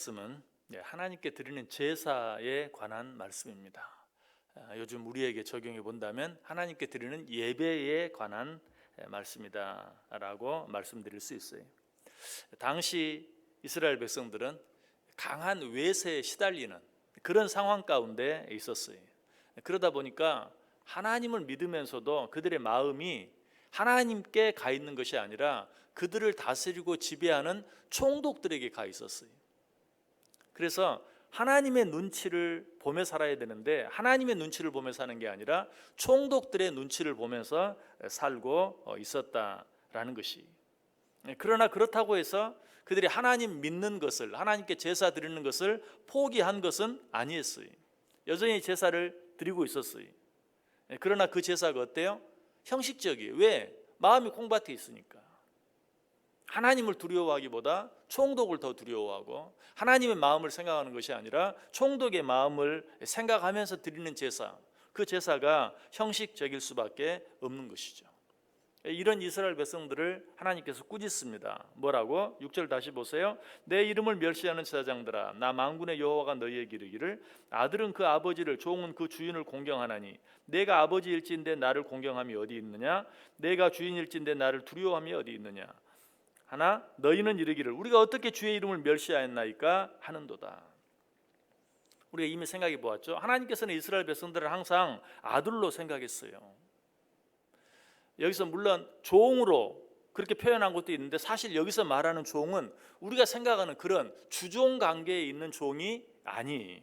말씀은 하나님께 드리는 제사에 관한 말씀입니다. 요즘 우리에게 적용해 본다면 하나님께 드리는 예배에 관한 말씀이다라고 말씀드릴 수 있어요. 당시 이스라엘 백성들은 강한 외세에 시달리는 그런 상황 가운데 있었어요. 그러다 보니까 하나님을 믿으면서도 그들의 마음이 하나님께 가 있는 것이 아니라 그들을 다스리고 지배하는 총독들에게 가 있었어요. 그래서 하나님의 눈치를 보며 살아야 되는데 하나님의 눈치를 보며 사는 게 아니라 총독들의 눈치를 보면서 살고 있었다라는 것이. 그러나 그렇다고 해서 그들이 하나님 믿는 것을, 하나님께 제사 드리는 것을 포기한 것은 아니었어요. 여전히 제사를 드리고 있었어요. 그러나 그 제사가 어때요? 형식적이에요. 왜? 마음이 콩밭에 있으니까. 하나님을 두려워하기보다 총독을 더 두려워하고 하나님의 마음을 생각하는 것이 아니라 총독의 마음을 생각하면서 드리는 제사, 그 제사가 형식적일 수밖에 없는 것이죠. 이런 이스라엘 백성들을 하나님께서 꾸짖습니다. 뭐라고? 6절 다시 보세요. 내 이름을 멸시하는 제사장들아, 나 만군의 여호와가 너희에게 이르기를 아들은 그 아버지를, 종은 그 주인을 공경하나니 내가 아버지일진데 나를 공경함이 어디 있느냐? 내가 주인일진데 나를 두려워함이 어디 있느냐? 하나 너희는 이르기를 우리가 어떻게 주의 이름을 멸시하였나이까 하는도다. 우리가 이미 생각해 보았죠. 하나님께서는 이스라엘 백성들을 항상 아들로 생각했어요. 여기서 물론 종으로 그렇게 표현한 것도 있는데 사실 여기서 말하는 종은 우리가 생각하는 그런 주종 관계에 있는 종이 아니.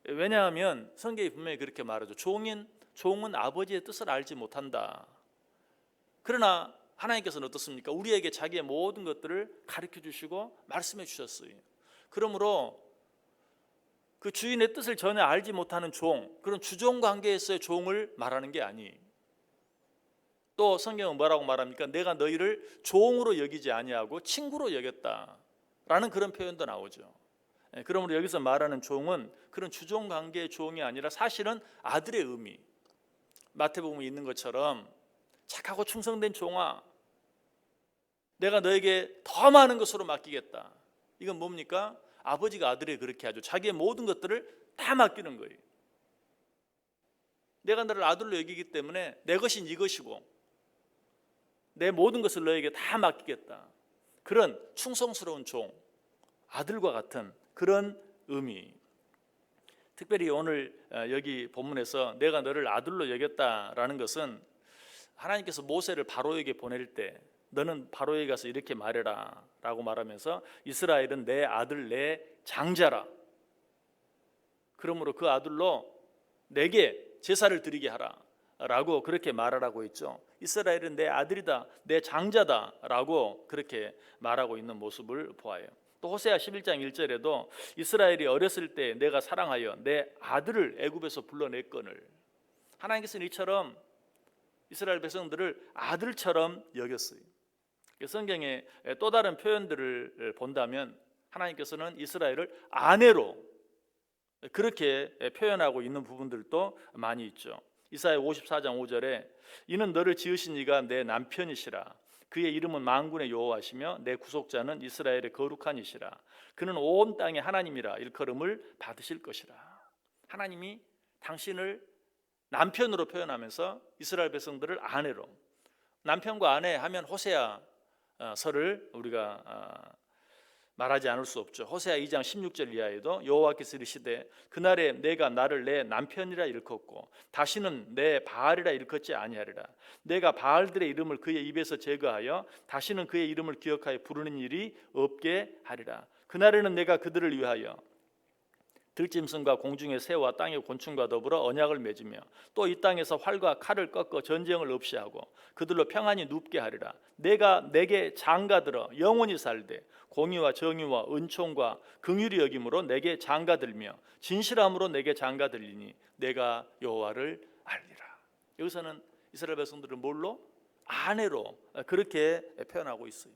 왜냐하면 성경이 분명히 그렇게 말하죠. 종은 아버지의 뜻을 알지 못한다. 그러나 하나님께서는 어떻습니까? 우리에게 자기의 모든 것들을 가르쳐 주시고 말씀해 주셨어요. 그러므로 그 주인의 뜻을 전혀 알지 못하는 종, 그런 주종 관계에서의 종을 말하는 게 아니. 또 성경은 뭐라고 말합니까? 내가 너희를 종으로 여기지 아니하고 친구로 여겼다라는 그런 표현도 나오죠. 그러므로 여기서 말하는 종은 그런 주종 관계의 종이 아니라 사실은 아들의 의미. 마태복음에 있는 것처럼 착하고 충성된 종아, 내가 너에게 더 많은 것으로 맡기겠다. 이건 뭡니까? 아버지가 아들에게 그렇게 하죠. 자기의 모든 것들을 다 맡기는 거예요. 내가 너를 아들로 여기기 때문에 내 것이 네 것이고 내 모든 것을 너에게 다 맡기겠다. 그런 충성스러운 종, 아들과 같은 그런 의미. 특별히 오늘 여기 본문에서 내가 너를 아들로 여겼다라는 것은 하나님께서 모세를 바로에게 보낼 때 너는 바로에게 가서 이렇게 말해라 라고 말하면서 이스라엘은 내 아들 내 장자라. 그러므로 그 아들로 내게 제사를 드리게 하라 라고 그렇게 말하라고 했죠. 이스라엘은 내 아들이다, 내 장자다 라고 그렇게 말하고 있는 모습을 보아요. 또 호세아 11장 1절에도 이스라엘이 어렸을 때 내가 사랑하여 내 아들을 애굽에서 불러냈거늘. 하나님께서는 이처럼 이스라엘 백성들을 아들처럼 여겼어요. 성경의 또 다른 표현들을 본다면 하나님께서는 이스라엘을 아내로 그렇게 표현하고 있는 부분들도 많이 있죠. 이사야 54장 5절에 이는 너를 지으신 이가 내 남편이시라. 그의 이름은 만군의 여호와시며 내 구속자는 이스라엘의 거룩한 이시라. 그는 온 땅의 하나님이라 일컬음을 받으실 것이라. 하나님이 당신을 남편으로 표현하면서 이스라엘 백성들을 아내로. 남편과 아내 하면 호세아서를 우리가 말하지 않을 수 없죠. 호세아 2장 16절 이하에도 여호와께서 이르시되 그날에 내가 나를 내 남편이라 일컫고 다시는 내 바알이라 일컫지 아니하리라. 내가 바알들의 이름을 그의 입에서 제거하여 다시는 그의 이름을 기억하여 부르는 일이 없게 하리라. 그날에는 내가 그들을 위하여 들짐승과 공중의 새와 땅의 곤충과 더불어 언약을 맺으며 또 이 땅에서 활과 칼을 꺾어 전쟁을 없이 하고 그들로 평안히 눕게 하리라. 내가 내게 장가들어 영원히 살되 공의와 정의와 은총과 긍휼히 여김으로 내게 장가들며 진실함으로 내게 장가들리니 내가 여호와를 알리라. 여기서는 이스라엘 백성들을 뭘로? 아내로 그렇게 표현하고 있어요.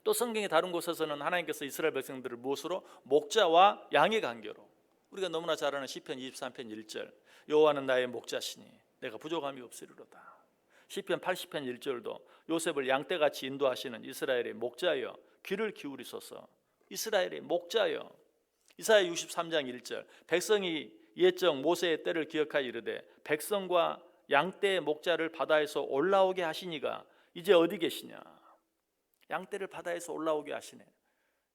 또 성경의 다른 곳에서는 하나님께서 이스라엘 백성들을 무엇으로? 목자와 양의 관계로. 우리가 너무나 잘 아는 시편 23편 1절 여호와는 나의 목자시니 내가 부족함이 없으리로다. 시편 80편 1절도 요셉을 양떼같이 인도하시는 이스라엘의 목자여 귀를 기울이소서 이스라엘의 목자여. 이사야 63장 1절 백성이 옛적 모세의 때를 기억하여 이르되 백성과 양떼의 목자를 바다에서 올라오게 하시니가 이제 어디 계시냐. 양떼를 바다에서 올라오게 하시네.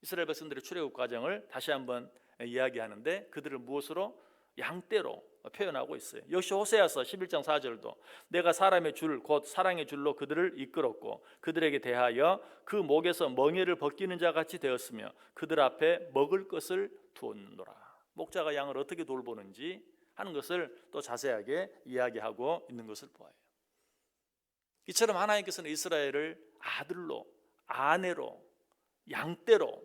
이스라엘 백성들의 출애굽 과정을 다시 한번 이야기하는데 그들을 무엇으로? 양떼로 표현하고 있어요. 역시 호세아서 11장 4절도 내가 사람의 줄 곧 사랑의 줄로 그들을 이끌었고 그들에게 대하여 그 목에서 멍에를 벗기는 자 같이 되었으며 그들 앞에 먹을 것을 두었노라. 목자가 양을 어떻게 돌보는지 하는 것을 또 자세하게 이야기하고 있는 것을 보아요. 이처럼 하나님께서는 이스라엘을 아들로, 아내로, 양떼로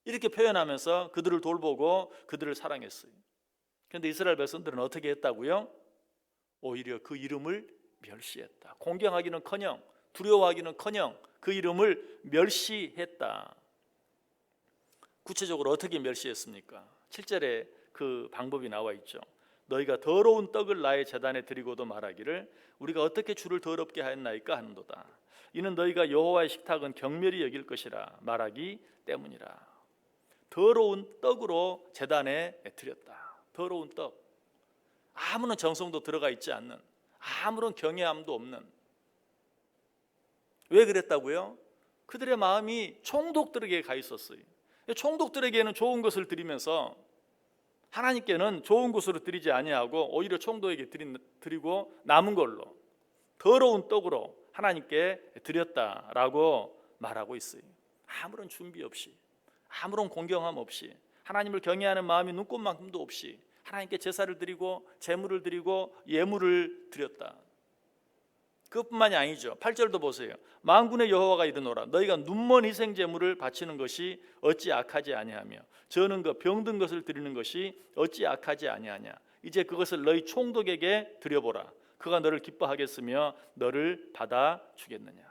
이렇게 표현하면서 그들을 돌보고 그들을 사랑했어요. 그런데 이스라엘 백성들은 어떻게 했다고요? 오히려 그 이름을 멸시했다. 공경하기는커녕 두려워하기는커녕 그 이름을 멸시했다. 구체적으로 어떻게 멸시했습니까? 7절에 그 방법이 나와 있죠. 너희가 더러운 떡을 나의 제단에 드리고도 말하기를 우리가 어떻게 주를 더럽게 하였나이까 하는도다. 이는 너희가 여호와의 식탁은 경멸히 여길 것이라 말하기 때문이라. 더러운 떡으로 제단에 드렸다. 더러운 떡, 아무런 정성도 들어가 있지 않는, 아무런 경외함도 없는. 왜 그랬다고요? 그들의 마음이 총독들에게 가 있었어요. 총독들에게는 좋은 것을 드리면서 하나님께는 좋은 것으로 드리지 아니하고 오히려 총독에게 드리고 남은 걸로 더러운 떡으로 하나님께 드렸다라고 말하고 있어요. 아무런 준비 없이, 아무런 공경함 없이, 하나님을 경외하는 마음이 눈꼽만큼도 없이 하나님께 제사를 드리고 제물을 드리고 예물을 드렸다. 그것뿐만이 아니죠. 8절도 보세요. 만군의 여호와가 이르노라 너희가 눈먼 희생 제물을 바치는 것이 어찌 악하지 아니하며 저는 것 병든 것을 드리는 것이 어찌 악하지 아니하냐. 이제 그것을 너희 총독에게 드려보라. 그가 너를 기뻐하겠으며 너를 받아주겠느냐.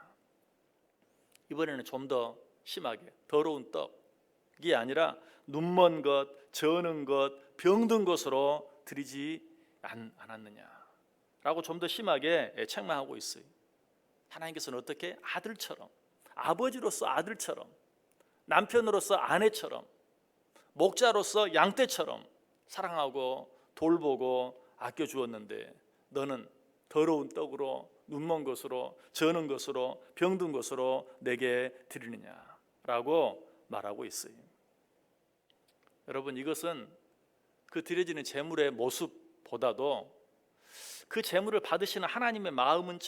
이번에는 좀 더 심하게 더러운 떡이 아니라 눈먼 것, 저는 것, 병든 것으로 드리지 않았느냐라고 좀 더 심하게 책망하고 있어요. 하나님께서는 어떻게? 아들처럼, 아버지로서 아들처럼, 남편으로서 아내처럼, 목자로서 양떼처럼 사랑하고 돌보고 아껴주었는데 너는 더러운 떡으로 눈먼 것으로 저는 것으로 병든 것으로 내게 드리느냐라고 말하고 있어요. 여러분, 이것은 그 드려지는 제물의 모습보다도 그 제물을 받으시는 하나님의 마음은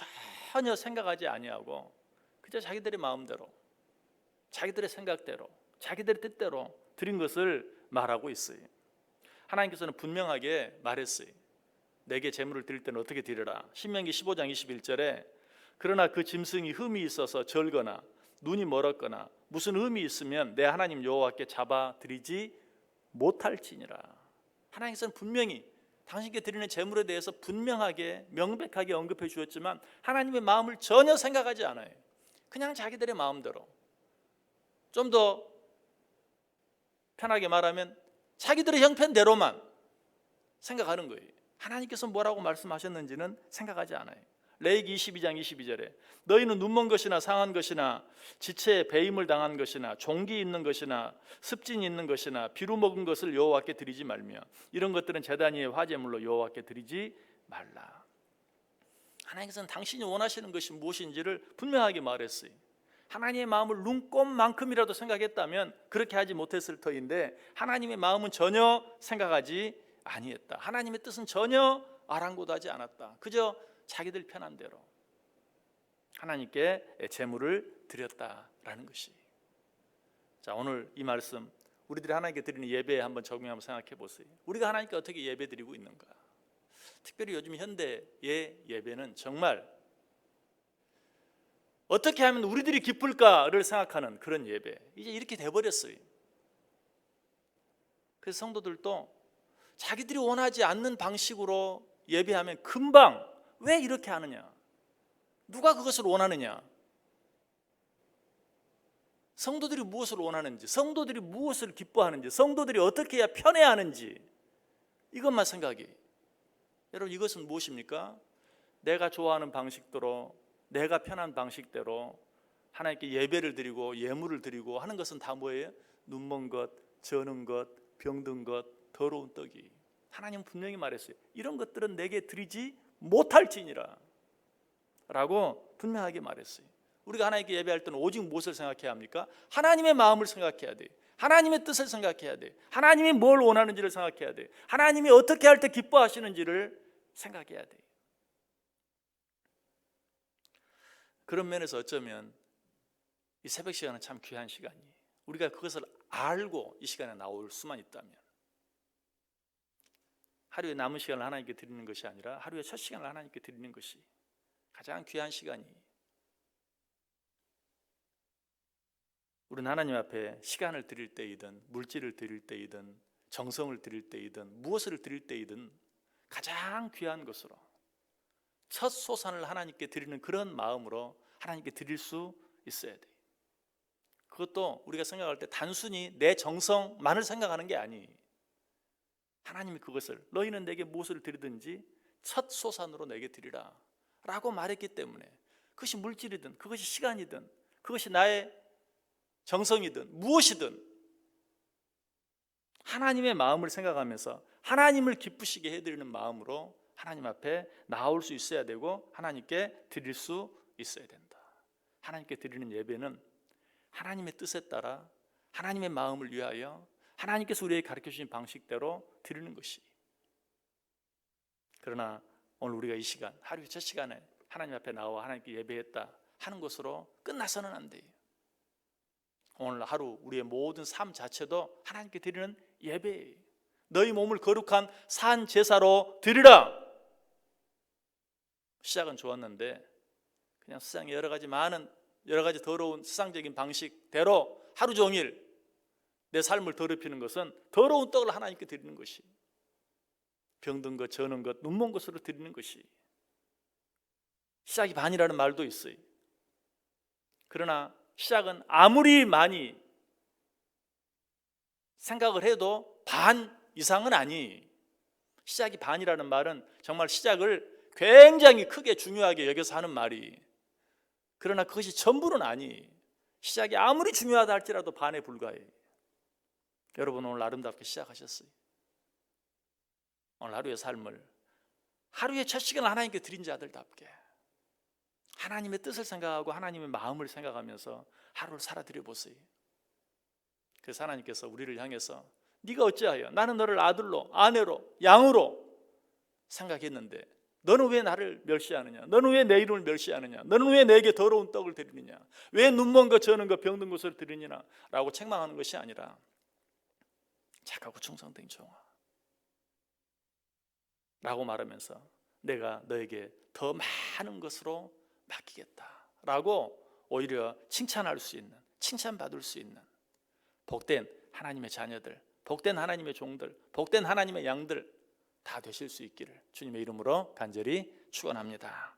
전혀 생각하지 아니하고 그저 자기들의 마음대로, 자기들의 생각대로, 자기들의 뜻대로 드린 것을 말하고 있어요. 하나님께서는 분명하게 말했어요. 내게 제물을 드릴 때는 어떻게 드리라. 신명기 15장 21절에 그러나 그 짐승이 흠이 있어서 절거나 눈이 멀었거나 무슨 흠이 있으면 내 하나님 여호와께 잡아 드리지 못할지니라. 하나님께서는 분명히 당신께 드리는 제물에 대해서 분명하게 명백하게 언급해 주었지만 하나님의 마음을 전혀 생각하지 않아요. 그냥 자기들의 마음대로, 좀 더 편하게 말하면 자기들의 형편대로만 생각하는 거예요. 하나님께서 뭐라고 말씀하셨는지는 생각하지 않아요. 레위기 22장 22절에 너희는 눈먼 것이나 상한 것이나 지체에 배임을 당한 것이나 종기 있는 것이나 습진이 있는 것이나 비루 먹은 것을 여호와께 드리지 말며 이런 것들은 제단 위의 화제물로 여호와께 드리지 말라. 하나님께서는 당신이 원하시는 것이 무엇인지를 분명하게 말했어요. 하나님의 마음을 눈꼽만큼이라도 생각했다면 그렇게 하지 못했을 터인데 하나님의 마음은 전혀 생각하지 아니했다. 하나님의 뜻은 전혀 아랑곳하지 않았다. 그저 자기들 편한 대로 하나님께 제물을 드렸다라는 것이. 자, 오늘 이 말씀 우리들이 하나님께 드리는 예배에 한번 적용하면 생각해 보세요. 우리가 하나님께 어떻게 예배 드리고 있는가? 특별히 요즘 현대의 예배는 정말 어떻게 하면 우리들이 기쁠까를 생각하는 그런 예배, 이제 이렇게 돼버렸어요. 그래서 성도들도 자기들이 원하지 않는 방식으로 예배하면 금방 왜 이렇게 하느냐? 누가 그것을 원하느냐? 성도들이 무엇을 원하는지, 성도들이 무엇을 기뻐하는지, 성도들이 어떻게 해야 편해하는지 이것만 생각이. 여러분, 이것은 무엇입니까? 내가 좋아하는 방식대로, 내가 편한 방식대로 하나님께 예배를 드리고 예물을 드리고 하는 것은 다 뭐예요? 눈먼 것, 저는 것, 병든 것, 더러운 떡이. 하나님은 분명히 말했어요. 이런 것들은 내게 드리지 못할지니라 라고 분명하게 말했어요. 우리가 하나님께 예배할 때는 오직 무엇을 생각해야 합니까? 하나님의 마음을 생각해야 돼. 하나님의 뜻을 생각해야 돼. 하나님이 뭘 원하는지를 생각해야 돼. 하나님이 어떻게 할 때 기뻐하시는지를 생각해야 돼. 그런 면에서 어쩌면 이 새벽 시간은 참 귀한 시간이에요. 우리가 그것을 알고 이 시간에 나올 수만 있다면, 하루에 남은 시간을 하나님께 드리는 것이 아니라 하루의 첫 시간을 하나님께 드리는 것이 가장 귀한 시간이에요. 우리는 하나님 앞에 시간을 드릴 때이든 물질을 드릴 때이든 정성을 드릴 때이든 무엇을 드릴 때이든 가장 귀한 것으로 첫 소산을 하나님께 드리는 그런 마음으로 하나님께 드릴 수 있어야 돼요. 그것도 우리가 생각할 때 단순히 내 정성만을 생각하는 게 아니에요. 하나님이 그것을 너희는 내게 무엇을 드리든지 첫 소산으로 내게 드리라 라고 말했기 때문에, 그것이 물질이든 그것이 시간이든 그것이 나의 정성이든 무엇이든 하나님의 마음을 생각하면서 하나님을 기쁘시게 해드리는 마음으로 하나님 앞에 나올 수 있어야 되고 하나님께 드릴 수 있어야 된다. 하나님께 드리는 예배는 하나님의 뜻에 따라 하나님의 마음을 위하여 하나님께서 우리에게 가르쳐 주신 방식대로 드리는 것이. 그러나 오늘 우리가 이 시간, 하루의 첫 시간에 하나님 앞에 나와 하나님께 예배했다 하는 것으로 끝나서는 안 돼요. 오늘 하루 우리의 모든 삶 자체도 하나님께 드리는 예배예요. 너희 몸을 거룩한 산 제사로 드리라. 시작은 좋았는데 그냥 세상의 여러 가지 더러운 세상적인 방식대로 하루 종일 내 삶을 더럽히는 것은 더러운 떡을 하나님께 드리는 것이, 병든 것, 저는 것, 눈먼 것으로 드리는 것이. 시작이 반이라는 말도 있어요. 그러나 시작은 아무리 많이 생각을 해도 반 이상은 아니. 시작이 반이라는 말은 정말 시작을 굉장히 크게 중요하게 여겨서 하는 말이, 그러나 그것이 전부는 아니. 시작이 아무리 중요하다 할지라도 반에 불과해. 여러분 오늘 아름답게 시작하셨어요. 오늘 하루의 삶을 하루의 첫 시간을 하나님께 드린 자들답게 하나님의 뜻을 생각하고 하나님의 마음을 생각하면서 하루를 살아드려 보세요. 그래서 하나님께서 우리를 향해서 네가 어찌하여 나는 너를 아들로 아내로 양으로 생각했는데 너는 왜 나를 멸시하느냐? 너는 왜 내 이름을 멸시하느냐? 너는 왜 내게 더러운 떡을 드리느냐? 왜 눈먼 것 저는 것 병든 것을 드리느냐? 라고 책망하는 것이 아니라 착하고 충성된 종아 라고 말하면서 내가 너에게 더 많은 것으로 맡기겠다 라고 오히려 칭찬할 수 있는, 칭찬받을 수 있는 복된 하나님의 자녀들, 복된 하나님의 종들, 복된 하나님의 양들 다 되실 수 있기를 주님의 이름으로 간절히 축원합니다.